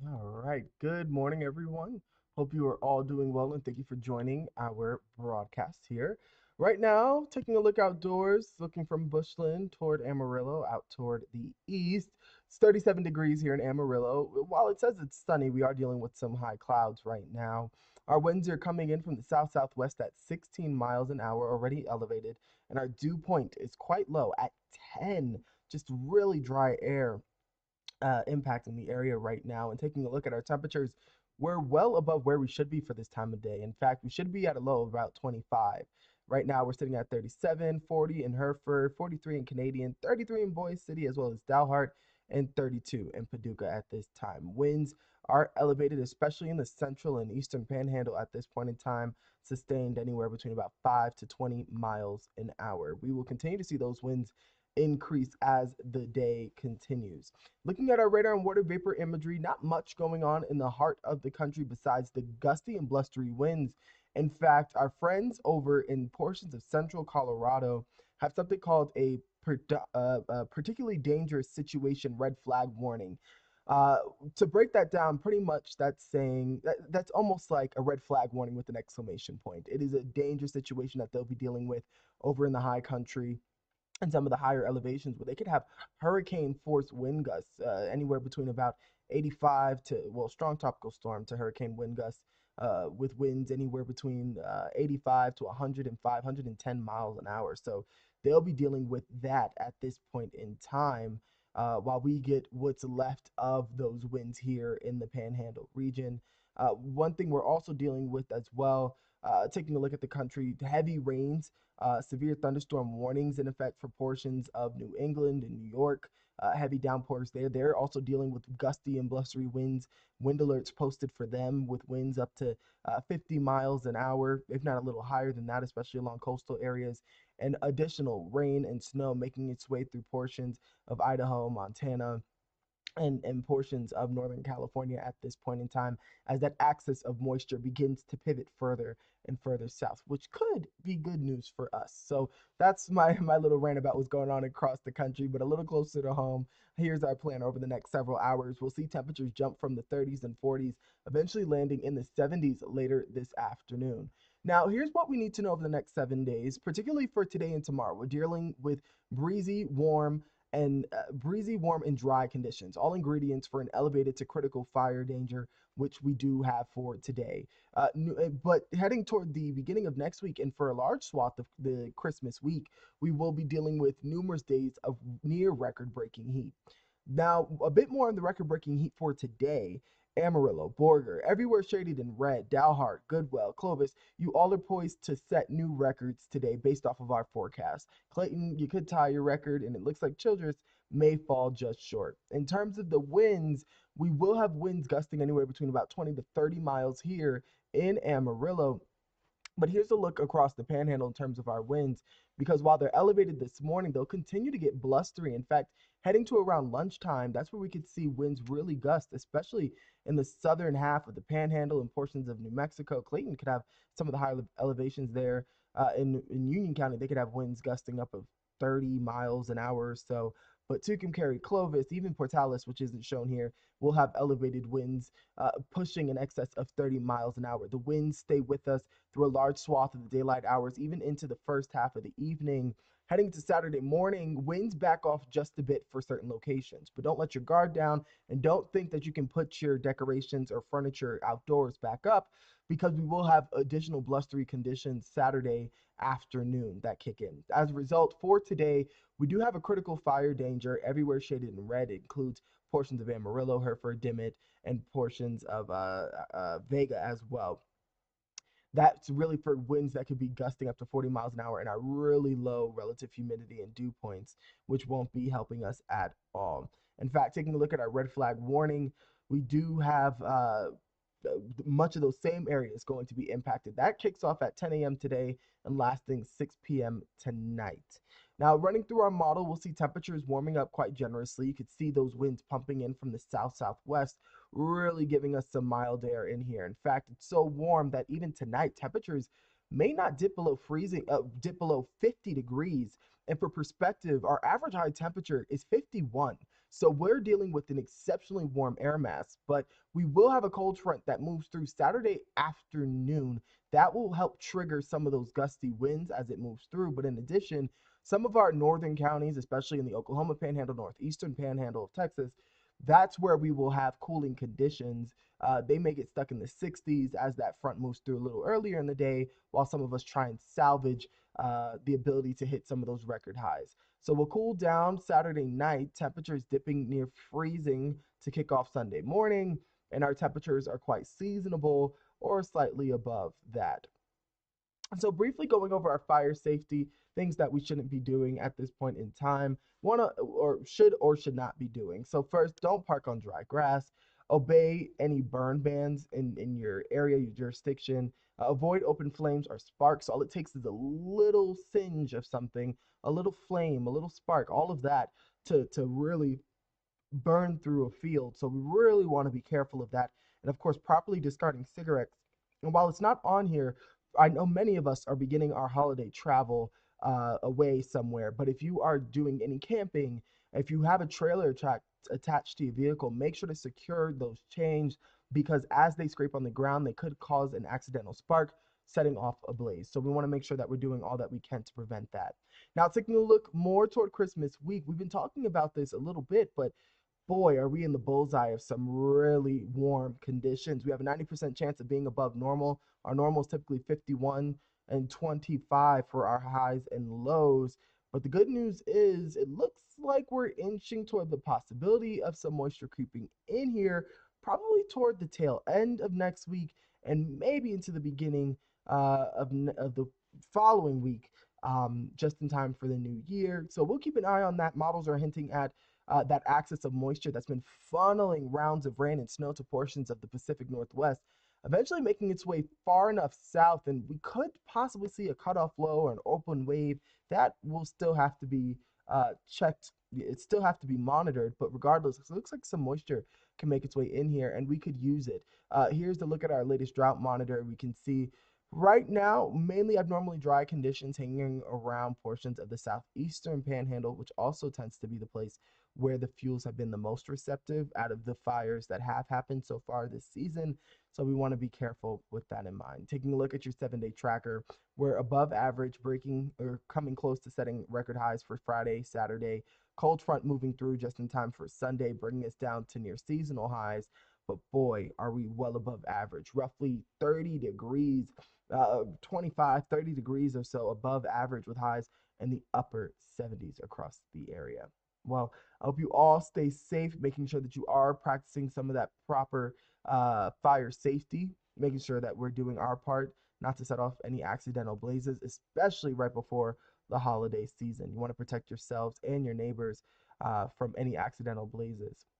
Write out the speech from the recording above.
All right. Good morning, everyone. Hope you are all doing well and thank you for joining our broadcast here. Right now, taking a look outdoors, looking from Bushland toward Amarillo, out toward the east. It's 37 degrees here in Amarillo. While it says it's sunny, we are dealing with some high clouds right now. Our winds are coming in from the south southwest at 16 miles an hour, already elevated, and our dew point is quite low at 10. Just really dry air impacting the area right now. And taking a look at our temperatures, we're well above where we should be for this time of day. In fact, we should be at a low of about 25. Right now, we're sitting at 37, 40 in Hereford, 43 in Canadian, 33 in Boise City, as well as Dalhart, and 32 in Paducah at this time. Winds are elevated, especially in the central and eastern panhandle at this point in time, sustained anywhere between about 5 to 20 miles an hour. We will continue to see those winds increase as the day continues. Looking at our radar and water vapor imagery, not much going on in the heart of the country besides the gusty and blustery winds. In fact, our friends over in portions of central Colorado have something called a particularly dangerous situation red flag warning. Uh, to break that down, pretty much that's saying that's almost like a red flag warning with an exclamation point. It is a dangerous situation that they'll be dealing with over in the high country and some of the higher elevations where they could have hurricane force wind gusts anywhere between about 85 to, well, strong tropical storm to hurricane wind gusts with winds anywhere between 85 to 105, 110 miles an hour. So they'll be dealing with that at this point in time while we get what's left of those winds here in the Panhandle region. One thing we're also dealing with as well, taking a look at the country, heavy rains, severe thunderstorm warnings in effect for portions of New England and New York. Heavy downpours there. They're also dealing with gusty and blustery winds. Wind alerts posted for them with winds up to 50 miles an hour, if not a little higher than that, especially along coastal areas. And additional rain and snow making its way through portions of Idaho, Montana, and portions of Northern California at this point in time as that axis of moisture begins to pivot further and further south, which could be good news for us. So that's my little rant about what's going on across the country, but a little closer to home. Here's our plan over the next several hours. We'll see temperatures jump from the 30s and 40s, eventually landing in the 70s later this afternoon. Now, here's what we need to know over the next 7 days, particularly for today and tomorrow. We're dealing with breezy, warm, and dry conditions, all ingredients for an elevated to critical fire danger, which we do have for today. But heading toward the beginning of next week and for a large swath of the Christmas week, we will be dealing with numerous days of near record breaking heat. Now, a bit more on the record breaking heat for today. Amarillo, Borger, everywhere shaded in red, Dalhart, Goodwell, Clovis, you all are poised to set new records today based off of our forecast. Clayton, you could tie your record, and it looks like Childress may fall just short. In terms of the winds, we will have winds gusting anywhere between about 20 to 30 miles here in Amarillo. But here's a look across the panhandle in terms of our winds, because while they're elevated this morning, they'll continue to get blustery. In fact, heading to around lunchtime, that's where we could see winds really gust, especially in the southern half of the panhandle and portions of New Mexico. Clayton could have some of the high elevations there. In Union County, they could have winds gusting up of 30 miles an hour or so. But Tucumcari, Clovis, even Portales, which isn't shown here, will have elevated winds pushing in excess of 30 miles an hour. The winds stay with us through a large swath of the daylight hours, even into the first half of the evening. Heading to Saturday morning, winds back off just a bit for certain locations, but don't let your guard down and don't think that you can put your decorations or furniture outdoors back up because we will have additional blustery conditions Saturday afternoon that kick in. As a result, for today, we do have a critical fire danger everywhere shaded in red. It includes portions of Amarillo, Hereford, Dimmitt, and portions of Vega as well. That's really for winds that could be gusting up to 40 miles an hour and are really low relative humidity and dew points, which won't be helping us at all. In fact, taking a look at our red flag warning, we do have much of those same areas going to be impacted. That kicks off at 10 a.m. today and lasting 6 p.m. tonight. Now, running through our model, we'll see temperatures warming up quite generously. You could see those winds pumping in from the south southwest, really giving us some mild air in here. In fact, it's so warm that even tonight, temperatures may not dip below 50 degrees. And for perspective, our average high temperature is 51. So we're dealing with an exceptionally warm air mass, but we will have a cold front that moves through Saturday afternoon. That will help trigger some of those gusty winds as it moves through. But in addition, some of our northern counties, especially in the Oklahoma panhandle, northeastern panhandle of Texas, that's where we will have cooling conditions. They may get stuck in the 60s as that front moves through a little earlier in the day, while some of us try and salvage the ability to hit some of those record highs. So we'll cool down Saturday night, temperatures dipping near freezing to kick off Sunday morning, and our temperatures are quite seasonable or slightly above that. So briefly going over our fire safety, things that we shouldn't be doing at this point in time, wanna or should not be doing. So first, don't park on dry grass. Obey any burn bans in your area, your jurisdiction. Avoid open flames or sparks. All it takes is a little singe of something, a little flame, a little spark, all of that to really burn through a field. So we really want to be careful of that. And of course, properly discarding cigarettes. And while it's not on here, I know many of us are beginning our holiday travel away somewhere. But if you are doing any camping, if you have a trailer attached to your vehicle, make sure to secure those chains because as they scrape on the ground, they could cause an accidental spark, setting off a blaze. So we want to make sure that we're doing all that we can to prevent that. Now, taking a look more toward Christmas week, we've been talking about this a little bit, but boy, are we in the bullseye of some really warm conditions. We have a 90% chance of being above normal. Our normal is typically 51 and 25 for our highs and lows. But the good news is it looks like we're inching toward the possibility of some moisture creeping in here, probably toward the tail end of next week and maybe into the beginning of the following week, just in time for the new year. So we'll keep an eye on that. Models are hinting at that axis of moisture that's been funneling rounds of rain and snow to portions of the Pacific Northwest, eventually making its way far enough south, and we could possibly see a cutoff low or an open wave. That will still have to be checked. It still have to be monitored, but regardless, it looks like some moisture can make its way in here, and we could use it. Here's the look at our latest drought monitor. We can see right now, mainly abnormally dry conditions hanging around portions of the southeastern panhandle, which also tends to be the place where the fuels have been the most receptive out of the fires that have happened so far this season. So we want to be careful with that in mind. Taking a look at your 7 day tracker, we're above average, breaking or coming close to setting record highs for Friday, Saturday. Cold front moving through just in time for Sunday, bringing us down to near seasonal highs. But boy, are we well above average, roughly 30 degrees, 25, 30 degrees or so above average with highs in the upper 70s across the area. Well, I hope you all stay safe, making sure that you are practicing some of that proper fire safety, making sure that we're doing our part not to set off any accidental blazes, especially right before the holiday season. You want to protect yourselves and your neighbors from any accidental blazes.